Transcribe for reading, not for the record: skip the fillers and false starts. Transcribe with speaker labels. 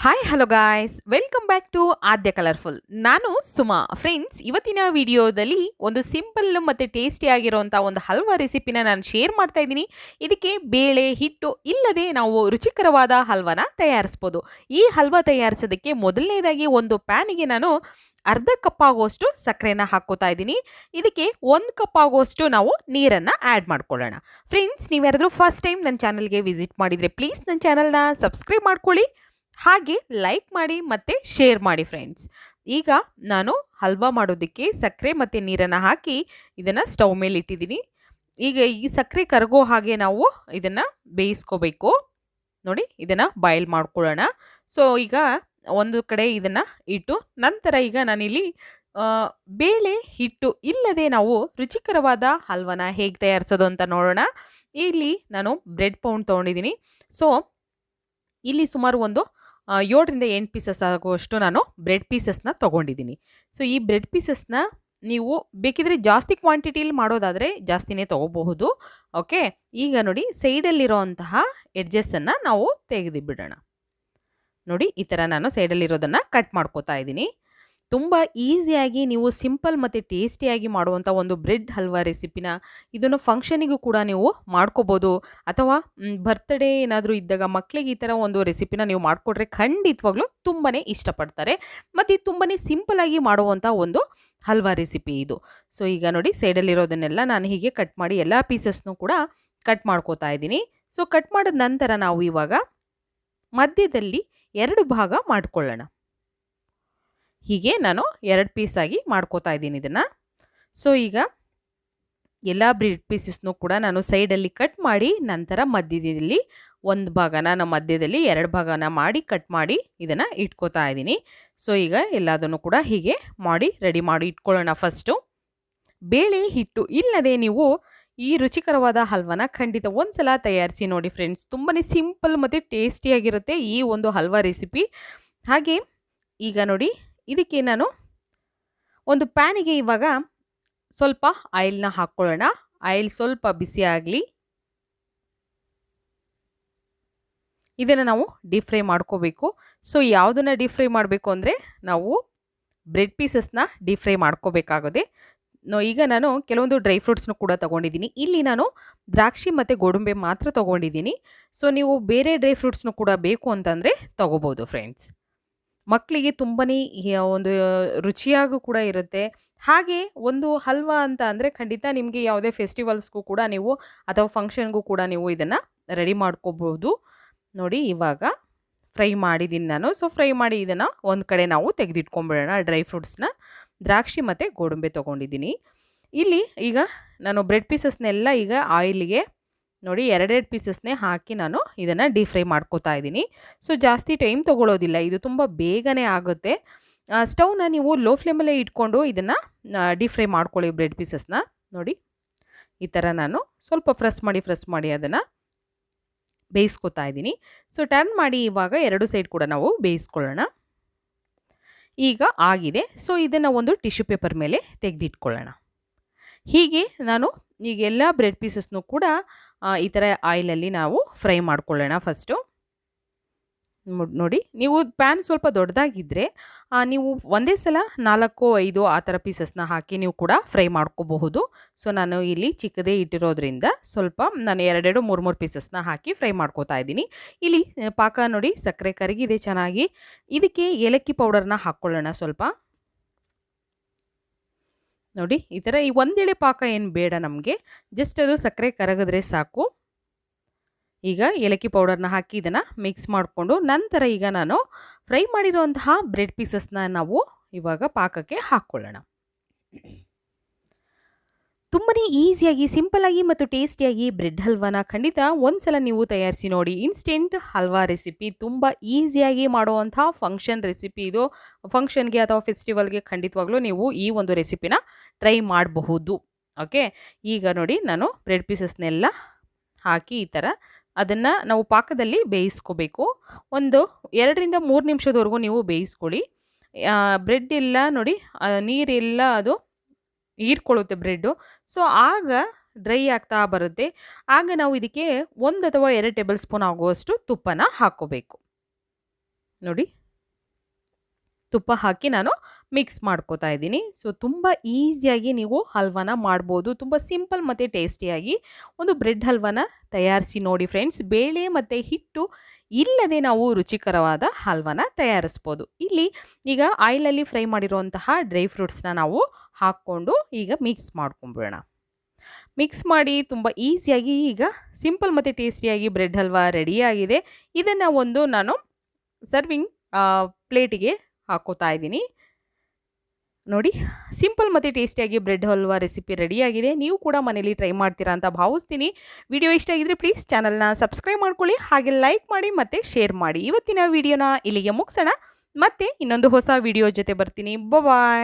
Speaker 1: Hi hello guys welcome back to Aadya colourful. ನಾನು Suma. Friends, ಇವತ್ತಿನ ವಿಡಿಯೋದಲ್ಲಿ ಒಂದು ಸಿಂಪಲ್ ಮತ್ತು ಟೇಸ್ಟಿ ಆಗಿರುವಂಥ ಒಂದು ಹಲ್ವಾ ರೆಸಿಪಿನ ನಾನು ಶೇರ್ ಮಾಡ್ತಾ ಇದ್ದೀನಿ. ಇದಕ್ಕೆ ಬೇಳೆ ಹಿಟ್ಟು ಇಲ್ಲದೆ ನಾವು ರುಚಿಕರವಾದ ಹಲ್ವಾನ ತಯಾರಿಸ್ಬೋದು. ಈ ಹಲ್ವಾ ತಯಾರಿಸೋದಕ್ಕೆ ಮೊದಲನೇದಾಗಿ ಒಂದು ಪ್ಯಾನಿಗೆ ನಾನು ಅರ್ಧ ಕಪ್ ಆಗುವಷ್ಟು ಸಕ್ಕರೆನ ಹಾಕ್ಕೋತಾ ಇದ್ದೀನಿ. ಇದಕ್ಕೆ 1 ಕಪ್ ಆಗುವಷ್ಟು ನಾವು ನೀರನ್ನು ಆ್ಯಡ್ ಮಾಡ್ಕೊಳ್ಳೋಣ. ಫ್ರೆಂಡ್ಸ್, ನೀವ್ಯಾರಾದರೂ ಫಸ್ಟ್ ಟೈಮ್ ನನ್ನ ಚಾನಲ್ಗೆ ವಿಸಿಟ್ ಮಾಡಿದರೆ ಪ್ಲೀಸ್ ನನ್ನ ಚಾನಲ್ನ ಸಬ್ಸ್ಕ್ರೈಬ್ ಮಾಡ್ಕೊಳ್ಳಿ, ಹಾಗೆ ಲೈಕ್ ಮಾಡಿ ಮತ್ತು ಶೇರ್ ಮಾಡಿ. ಫ್ರೆಂಡ್ಸ್, ಈಗ ನಾನು ಹಲ್ವಾ ಮಾಡೋದಕ್ಕೆ ಸಕ್ಕರೆ ಮತ್ತು ನೀರನ್ನು ಹಾಕಿ ಇದನ್ನು ಸ್ಟವ್ ಮೇಲೆ ಇಟ್ಟಿದ್ದೀನಿ. ಈಗ ಈ ಸಕ್ಕರೆ ಕರಗೋ ಹಾಗೆ ನಾವು ಇದನ್ನು ಬೇಯಿಸ್ಕೋಬೇಕು. ನೋಡಿ, ಇದನ್ನು ಬಾಯ್ಲ್ ಮಾಡ್ಕೊಳ್ಳೋಣ. ಸೊ ಈಗ ಒಂದು ಕಡೆ ಇದನ್ನು ಇಟ್ಟು ನಂತರ ಈಗ ನಾನಿಲ್ಲಿ ಬೇಳೆ ಹಿಟ್ಟು ಇಲ್ಲದೆ ನಾವು ರುಚಿಕರವಾದ ಹಲ್ವಾನ ಹೇಗೆ ತಯಾರಿಸೋದು ಅಂತ ನೋಡೋಣ. ಇಲ್ಲಿ ನಾನು ಬ್ರೆಡ್ ಪೌಂಡ್ ತೊಗೊಂಡಿದ್ದೀನಿ. ಸೊ ಇಲ್ಲಿ ಸುಮಾರು ಒಂದು 7ರಿಂದ 8 ಪೀಸಸ್ ಆಗುವಷ್ಟು ನಾನು ಬ್ರೆಡ್ ಪೀಸಸ್ನ ತೊಗೊಂಡಿದ್ದೀನಿ. ಸೊ ಈ ಬ್ರೆಡ್ ಪೀಸಸ್ನ ನೀವು ಬೇಕಿದ್ರೆ ಜಾಸ್ತಿ ಕ್ವಾಂಟಿಟಿಲಿ ಮಾಡೋದಾದರೆ ಜಾಸ್ತಿನೇ ತೊಗೋಬಹುದು. ಓಕೆ, ಈಗ ನೋಡಿ ಸೈಡಲ್ಲಿರೋಂತಹ ಎಡ್ಜಸ್ಸನ್ನು ನಾವು ತೆಗೆದು ಬಿಡೋಣ. ನೋಡಿ, ಈ ಥರ ನಾನು ಸೈಡಲ್ಲಿರೋದನ್ನು ಕಟ್ ಮಾಡ್ಕೋತಾ ಇದ್ದೀನಿ. ತುಂಬ ಈಸಿಯಾಗಿ ನೀವು ಸಿಂಪಲ್ ಮತ್ತು ಟೇಸ್ಟಿಯಾಗಿ ಮಾಡುವಂಥ ಒಂದು ಬ್ರೆಡ್ ಹಲ್ವಾ ರೆಸಿಪಿನ ಇದನ್ನು ಫಂಕ್ಷನಿಗೂ ಕೂಡ ನೀವು ಮಾಡ್ಕೋಬೋದು. ಅಥವಾ ಬರ್ತ್ಡೇ ಏನಾದರೂ ಇದ್ದಾಗ ಮಕ್ಕಳಿಗೆ ಈ ಥರ ಒಂದು ರೆಸಿಪಿನ ನೀವು ಮಾಡಿಕೊಟ್ರೆ ಖಂಡಿತವಾಗ್ಲೂ ತುಂಬಾ ಇಷ್ಟಪಡ್ತಾರೆ. ಮತ್ತು ತುಂಬಾ ಸಿಂಪಲಾಗಿ ಮಾಡುವಂಥ ಒಂದು ಹಲ್ವಾ ರೆಸಿಪಿ ಇದು. ಸೊ ಈಗ ನೋಡಿ, ಸೈಡಲ್ಲಿರೋದನ್ನೆಲ್ಲ ನಾನು ಹೀಗೆ ಕಟ್ ಮಾಡಿ ಎಲ್ಲ ಪೀಸಸ್ನೂ ಕೂಡ ಕಟ್ ಮಾಡ್ಕೋತಾ ಇದ್ದೀನಿ. ಸೊ ಕಟ್ ಮಾಡಿದ ನಂತರ ನಾವು ಇವಾಗ ಮಧ್ಯದಲ್ಲಿ 2 ಭಾಗ ಮಾಡ್ಕೊಳ್ಳೋಣ. ಹೀಗೆ ನಾನು 2 ಪೀಸಾಗಿ ಮಾಡ್ಕೋತಾ ಇದ್ದೀನಿ ಇದನ್ನು. ಸೊ ಈಗ ಎಲ್ಲ ಬ್ರೆಡ್ ಪೀಸಸ್ನೂ ಕೂಡ ನಾನು ಸೈಡಲ್ಲಿ ಕಟ್ ಮಾಡಿ ನಂತರ ಮಧ್ಯದಲ್ಲಿ 1 ಭಾಗನ ನಾನು ಮಧ್ಯದಲ್ಲಿ 2 ಭಾಗನ ಮಾಡಿ ಕಟ್ ಮಾಡಿ ಇದನ್ನು ಇಟ್ಕೋತಾ ಇದ್ದೀನಿ. ಸೊ ಈಗ ಎಲ್ಲದನ್ನು ಕೂಡ ಹೀಗೆ ಮಾಡಿ ರೆಡಿ ಮಾಡಿ ಇಟ್ಕೊಳ್ಳೋಣ. ಫಸ್ಟು ಬೇಳೆ ಹಿಟ್ಟು ಇಲ್ಲದೆ ನೀವು ಈ ರುಚಿಕರವಾದ ಹಲ್ವಾನ ಖಂಡಿತ ಒಂದ್ಸಲ ತಯಾರಿಸಿ ನೋಡಿ ಫ್ರೆಂಡ್ಸ್. ತುಂಬಾ ಸಿಂಪಲ್ ಮತ್ತು ಟೇಸ್ಟಿಯಾಗಿರುತ್ತೆ ಈ ಒಂದು ಹಲ್ವಾ ರೆಸಿಪಿ. ಹಾಗೆ ಈಗ ನೋಡಿ, ಇದಕ್ಕೆ ನಾನು ಒಂದು ಪ್ಯಾನಿಗೆ ಇವಾಗ ಸ್ವಲ್ಪ ಆಯಿಲ್ನ ಹಾಕ್ಕೊಳ್ಳೋಣ. ಆಯಿಲ್ ಸ್ವಲ್ಪ ಬಿಸಿ ಆಗಲಿ. ಇದನ್ನು ನಾವು ಡೀಪ್ ಫ್ರೈ ಮಾಡ್ಕೋಬೇಕು. ಸೊ ಯಾವುದನ್ನು ಡೀಪ್ ಫ್ರೈ ಮಾಡಬೇಕು ಅಂದರೆ ನಾವು ಬ್ರೆಡ್ ಪೀಸಸ್ನ ಡೀಪ್ ಫ್ರೈ ಮಾಡ್ಕೋಬೇಕಾಗುತ್ತೆ. ಈಗ ನಾನು ಕೆಲವೊಂದು ಡ್ರೈ ಫ್ರೂಟ್ಸ್ನು ಕೂಡ ತೊಗೊಂಡಿದ್ದೀನಿ. ಇಲ್ಲಿ ನಾನು ದ್ರಾಕ್ಷಿ ಮತ್ತು ಗೋಡಂಬಿ ಮಾತ್ರ ತೊಗೊಂಡಿದ್ದೀನಿ. ಸೊ ನೀವು ಬೇರೆ ಡ್ರೈ ಫ್ರೂಟ್ಸ್ನು ಕೂಡ ಬೇಕು ಅಂತಂದರೆ ತೊಗೋಬೋದು ಫ್ರೆಂಡ್ಸ್. ಮಕ್ಕಳಿಗೆ ತುಂಬಾ ಒಂದು ರುಚಿಯಾಗೂ ಕೂಡ ಇರುತ್ತೆ. ಹಾಗೆ ಒಂದು ಹಲ್ವಾ ಅಂತ ಅಂದರೆ ಖಂಡಿತ ನಿಮಗೆ ಯಾವುದೇ ಫೆಸ್ಟಿವಲ್ಸ್ಗೂ ಕೂಡ ನೀವು ಅಥವಾ ಫಂಕ್ಷನ್ಗೂ ಕೂಡ ನೀವು ಇದನ್ನು ರೆಡಿ ಮಾಡ್ಕೋಬೋದು. ನೋಡಿ, ಇವಾಗ ಫ್ರೈ ಮಾಡಿದ್ದೀನಿ ನಾನು. ಸೊ ಫ್ರೈ ಮಾಡಿ ಇದನ್ನು ಒಂದು ಕಡೆ ನಾವು ತೆಗೆದಿಟ್ಕೊಂಡ್ಬಿಡೋಣ. ಡ್ರೈ ಫ್ರೂಟ್ಸ್ನ ದ್ರಾಕ್ಷಿ ಮತ್ತು ಗೋಡಂಬಿ ತೊಗೊಂಡಿದ್ದೀನಿ. ಇಲ್ಲಿ ಈಗ ನಾನು ಬ್ರೆಡ್ ಪೀಸಸ್ನೆಲ್ಲ ಈಗ ಆಯಿಲಿಗೆ ನೋಡಿ 2 ಪೀಸಸ್ನೇ ಹಾಕಿ ನಾನು ಇದನ್ನು ಡೀಪ್ ಫ್ರೈ ಮಾಡ್ಕೋತಾ ಇದ್ದೀನಿ. ಸೊ ಜಾಸ್ತಿ ಟೈಮ್ ತೊಗೊಳ್ಳೋದಿಲ್ಲ, ಇದು ತುಂಬ ಬೇಗನೆ ಆಗುತ್ತೆ. ಸ್ಟವ್ನ ನೀವು ಲೋ ಫ್ಲೇಮಲ್ಲೇ ಇಟ್ಕೊಂಡು ಇದನ್ನು ಡೀಪ್ ಫ್ರೈ ಮಾಡ್ಕೊಳ್ಳಿ ಬ್ರೆಡ್ ಪೀಸಸ್ನ. ನೋಡಿ, ಈ ಥರ ನಾನು ಸ್ವಲ್ಪ ಪ್ರೆಸ್ ಮಾಡಿ ಅದನ್ನು ಬೇಯಿಸ್ಕೊತಾ ಇದ್ದೀನಿ. ಸೊ ಟರ್ನ್ ಮಾಡಿ ಇವಾಗ 2 ಸೈಡ್ ಕೂಡ ನಾವು ಬೇಯಿಸ್ಕೊಳ್ಳೋಣ. ಈಗ ಆಗಿದೆ. ಸೊ ಇದನ್ನು ಒಂದು ಟಿಶ್ಯೂ ಪೇಪರ್ ಮೇಲೆ ತೆಗೆದಿಟ್ಕೊಳ್ಳೋಣ. ಹೀಗೆ ನಾನು ಈಗ ಎಲ್ಲ ಬ್ರೆಡ್ ಪೀಸಸ್ನೂ ಕೂಡ ಈ ಥರ ಆಯಿಲಲ್ಲಿ ನಾವು ಫ್ರೈ ಮಾಡ್ಕೊಳ್ಳೋಣ ಫಸ್ಟು. ನೋಡಿ, ನೀವು ಪ್ಯಾನ್ ಸ್ವಲ್ಪ ದೊಡ್ಡದಾಗಿದ್ದರೆ ನೀವು ಒಂದೇ ಸಲ 4-5 ಆ ಥರ ಪೀಸಸ್ನ ಹಾಕಿ ನೀವು ಕೂಡ ಫ್ರೈ ಮಾಡ್ಕೋಬಹುದು. ಸೊ ನಾನು ಇಲ್ಲಿ ಚಿಕ್ಕದೇ ಇಟ್ಟಿರೋದ್ರಿಂದ ಸ್ವಲ್ಪ ನಾನು 2-3 ಪೀಸಸ್ನ ಹಾಕಿ ಫ್ರೈ ಮಾಡ್ಕೋತಾ ಇದ್ದೀನಿ. ಇಲ್ಲಿ ಪಾಕ ನೋಡಿ, ಸಕ್ಕರೆ ಕರಗಿದೆ ಚೆನ್ನಾಗಿ. ಇದಕ್ಕೆ ಏಲಕ್ಕಿ ಪೌಡರ್ನ ಹಾಕ್ಕೊಳ್ಳೋಣ ಸ್ವಲ್ಪ. ನೋಡಿ, ಈ ಥರ ಈ ಒಂದೆಳೆ ಪಾಕ ಏನು ಬೇಡ ನಮಗೆ, ಜಸ್ಟ್ ಅದು ಸಕ್ಕರೆ ಕರಗಿದ್ರೆ ಸಾಕು. ಈಗ ಏಲಕ್ಕಿ ಪೌಡರ್ನ ಹಾಕಿ ಇದನ್ನು ಮಿಕ್ಸ್ ಮಾಡಿಕೊಂಡು ನಂತರ ಈಗ ನಾನು ಫ್ರೈ ಮಾಡಿರೋಂತಹ ಬ್ರೆಡ್ ಪೀಸಸ್ನ ನಾವು ಇವಾಗ ಪಾಕಕ್ಕೆ ಹಾಕ್ಕೊಳ್ಳೋಣ. ತುಂಬಾ ಈಸಿಯಾಗಿ, ಸಿಂಪಲಾಗಿ ಮತ್ತು ಟೇಸ್ಟಿಯಾಗಿ ಬ್ರೆಡ್ ಹಲ್ವಾನ ಖಂಡಿತ ಒಂದ್ಸಲ ನೀವು ತಯಾರಿಸಿ ನೋಡಿ. ಇನ್ಸ್ಟೆಂಟ್ ಹಲ್ವಾ ರೆಸಿಪಿ, ತುಂಬ ಈಸಿಯಾಗಿ ಮಾಡುವಂಥ ಫಂಕ್ಷನ್ ರೆಸಿಪಿ ಇದು. ಫಂಕ್ಷನ್ಗೆ ಅಥವಾ ಫೆಸ್ಟಿವಲ್ಗೆ ಖಂಡಿತವಾಗ್ಲೂ ನೀವು ಈ ಒಂದು ರೆಸಿಪಿನ ಟ್ರೈ ಮಾಡಬಹುದು. ಓಕೆ, ಈಗ ನೋಡಿ ನಾನು ಬ್ರೆಡ್ ಪೀಸಸ್ನೆಲ್ಲ ಹಾಕಿ ಈ ಥರ ಅದನ್ನು ನಾವು ಪಾಕದಲ್ಲಿ ಬೇಯಿಸ್ಕೋಬೇಕು. ಒಂದು 2-3 ನಿಮಿಷದವರೆಗೂ ನೀವು ಬೇಯಿಸ್ಕೊಳ್ಳಿ. ಬ್ರೆಡ್ ಎಲ್ಲ ನೋಡಿ ನೀರೆಲ್ಲ ಅದು ಹೀರ್ಕೊಳ್ಳುತ್ತೆ ಬ್ರೆಡ್ಡು. ಸೊ ಆಗ ಡ್ರೈ ಆಗ್ತಾ ಬರುತ್ತೆ. ಆಗ ನಾವು ಇದಕ್ಕೆ 1 ಅಥವಾ 2 ಟೇಬಲ್ ಸ್ಪೂನ್ ಆಗುವಷ್ಟು ತುಪ್ಪನ ಹಾಕ್ಕೋಬೇಕು. ನೋಡಿ ತುಪ್ಪ ಹಾಕಿ ನಾನು ಮಿಕ್ಸ್ ಮಾಡ್ಕೋತಾ ಇದ್ದೀನಿ. ಸೊ ತುಂಬ ಈಸಿಯಾಗಿ ನೀವು ಹಲ್ವಾನ ಮಾಡ್ಬೋದು. ತುಂಬ ಸಿಂಪಲ್ ಮತ್ತು ಟೇಸ್ಟಿಯಾಗಿ ಒಂದು ಬ್ರೆಡ್ ಹಲ್ವಾನ ತಯಾರಿಸಿ ನೋಡಿ ಫ್ರೆಂಡ್ಸ್. ಬೇಳೆ ಮತ್ತು ಹಿಟ್ಟು ಇಲ್ಲದೆ ನಾವು ರುಚಿಕರವಾದ ಹಲ್ವಾನ ತಯಾರಿಸ್ಬೋದು. ಇಲ್ಲಿ ಈಗ ಆಯಿಲಲ್ಲಿ ಫ್ರೈ ಮಾಡಿರುವಂತಹ ಡ್ರೈ ಫ್ರೂಟ್ಸ್ನ ನಾವು ಹಾಕ್ಕೊಂಡು ಈಗ ಮಿಕ್ಸ್ ಮಾಡ್ಕೊಂಬಿಡೋಣ. ಮಿಕ್ಸ್ ಮಾಡಿ ತುಂಬ ಈಸಿಯಾಗಿ ಈಗ ಸಿಂಪಲ್ ಮತ್ತು ಟೇಸ್ಟಿಯಾಗಿ ಬ್ರೆಡ್ ಹಲ್ವಾ ರೆಡಿಯಾಗಿದೆ. ಇದನ್ನು ನಾನು ಸರ್ವಿಂಗ್ ಪ್ಲೇಟಿಗೆ ಹಾಕೋತಾ ಇದ್ದೀನಿ. ನೋಡಿ ಸಿಂಪಲ್ ಮತ್ತು ಟೇಸ್ಟಿಯಾಗಿ ಬ್ರೆಡ್ ಹಲ್ವಾ ರೆಸಿಪಿ ರೆಡಿಯಾಗಿದೆ. ನೀವು ಕೂಡ ಮನೇಲಿ ಟ್ರೈ ಮಾಡ್ತೀರಾ ಅಂತ ಭಾವಿಸ್ತೀನಿ. ವಿಡಿಯೋ ಇಷ್ಟ ಆಗಿದ್ರೆ ಪ್ಲೀಸ್ ಚಾನಲ್ನ ಸಬ್ಸ್ಕ್ರೈಬ್ ಮಾಡ್ಕೊಳ್ಳಿ, ಹಾಗೆ ಲೈಕ್ ಮಾಡಿ ಮತ್ತು ಶೇರ್ ಮಾಡಿ. ಇವತ್ತಿನ ವಿಡಿಯೋನ ಇಲ್ಲಿಗೆ ಮುಗಿಸೋಣ. ಮತ್ತೆ ಇನ್ನೊಂದು ಹೊಸ ವಿಡಿಯೋ ಜೊತೆ ಬರ್ತೀನಿ. ಬಾಯ್.